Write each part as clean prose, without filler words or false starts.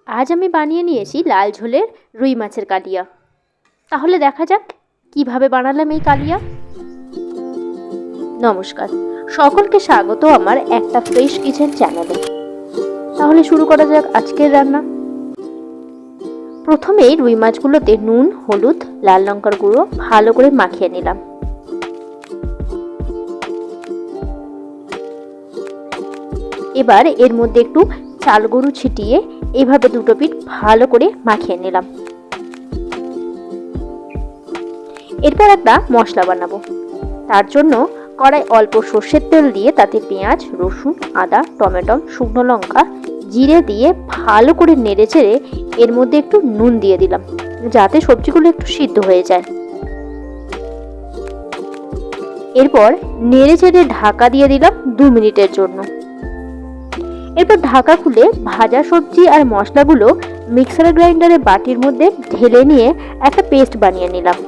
আজ আমি বানিয়ে নিয়েছি লাল ঝোলের রুই মাছের কালিয়া। তাহলে দেখা যাক কিভাবে বানালাম এই কালিয়া। নমস্কার, সকলকে স্বাগত আমার একটা ফ্রেশ কিচেন চ্যানেলে। তাহলে শুরু করা যাক আজকের রান্না। প্রথমেই রুই মাছগুলোতে নুন, হলুদ, লাল লঙ্কার গুঁড়ো ভালো করে মাখিয়ে নিলাম। এবার এর মধ্যে একটু চাল গুঁড়ো ছিটিয়ে এইভাবে দুটো পিঠ ভালো করে মাখিয়ে নিলাম। এরপর একটা মশলা বানাবো। তার জন্য কড়াই অল্প সর্ষের তেল দিয়ে তাতে পেঁয়াজ, রসুন, আদা, টমেটো, শুকনো লঙ্কা, জিরে দিয়ে ভালো করে নেড়ে চেড়ে এর মধ্যে একটু নুন দিয়ে দিলাম যাতে সবজিগুলো একটু সিদ্ধ হয়ে যায়। এরপর নেড়ে চেড়ে ঢাকা দিয়ে দিলাম 2 মিনিটের জন্য। এরপর ঢাকা খুলে ভাজা সবজি আর মশলাগুলো মিক্সার গ্রাইন্ডারে বাটির মধ্যে ঢেলে নিয়ে একটা পেস্ট বানিয়ে নিলাম।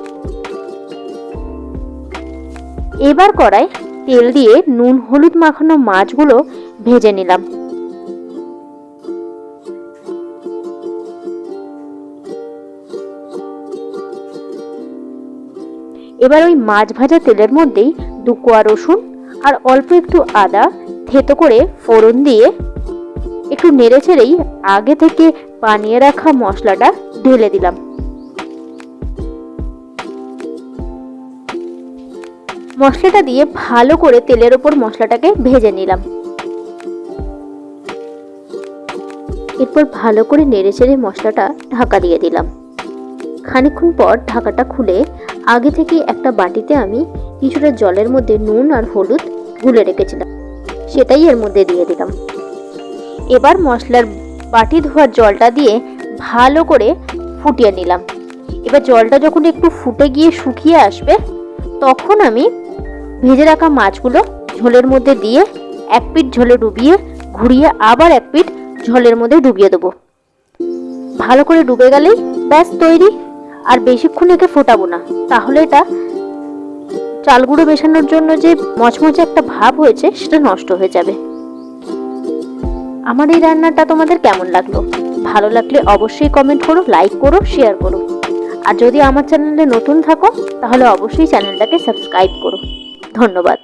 এবার কড়াই তেল দিয়ে নুন হলুদ মাখানো মাছগুলো ভেজে নিলাম। এবার ওই মাছ ভাজা তেলের মধ্যেই 2 কোয়া রসুন আর অল্প একটু আদা থেতো করে ফোড়ন দিয়ে একটু নেড়ে চেড়েই আগে থেকে বানিয়ে রাখা মশলাটা ঢেলে দিলাম। মশলাটা দিয়ে ভালো করে তেলের ওপর মশলাটাকে ভেজে নিলাম। এরপর ভালো করে নেড়ে চেড়ে মশলাটা ঢাকা দিয়ে দিলাম। খানিকক্ষণ পর ঢাকাটা খুলে আগে থেকে একটা বাটিতে আমি কিছুটা জলের মধ্যে নুন আর হলুদ গুলে রেখেছিলাম, সেটাই এর মধ্যে দিয়ে দিলাম। এবার মশলার বাটি ধোয়ার জলটা দিয়ে ভালো করে ফুটিয়ে নিলাম। এবার জলটা যখন একটু ফুটে গিয়ে শুকিয়ে আসবে তখন আমি ভেজে রাখা মাছগুলো ঝোলের মধ্যে দিয়ে এক পিঠ ঝোলে ডুবিয়ে ঘুরিয়ে আবার এক পিঠ ঝোলের মধ্যে ডুবিয়ে দেবো। ভালো করে ডুবে গেলেই ব্যাস তৈরি। আর বেশিক্ষণ একে ফোটাবো না, তাহলে এটা চাল গুঁড়ো মেশানোর জন্য যে মচমচে একটা ভাব হয়েছে সেটা নষ্ট হয়ে যাবে। আমার এই রান্নাটা তোমাদের কেমন লাগলো? ভালো লাগলে অবশ্যই কমেন্ট করো, লাইক করো, শেয়ার করো। আর যদি আমার চ্যানেলে নতুন থাকো তাহলে অবশ্যই চ্যানেলটাকে সাবস্ক্রাইব করো। ধন্যবাদ।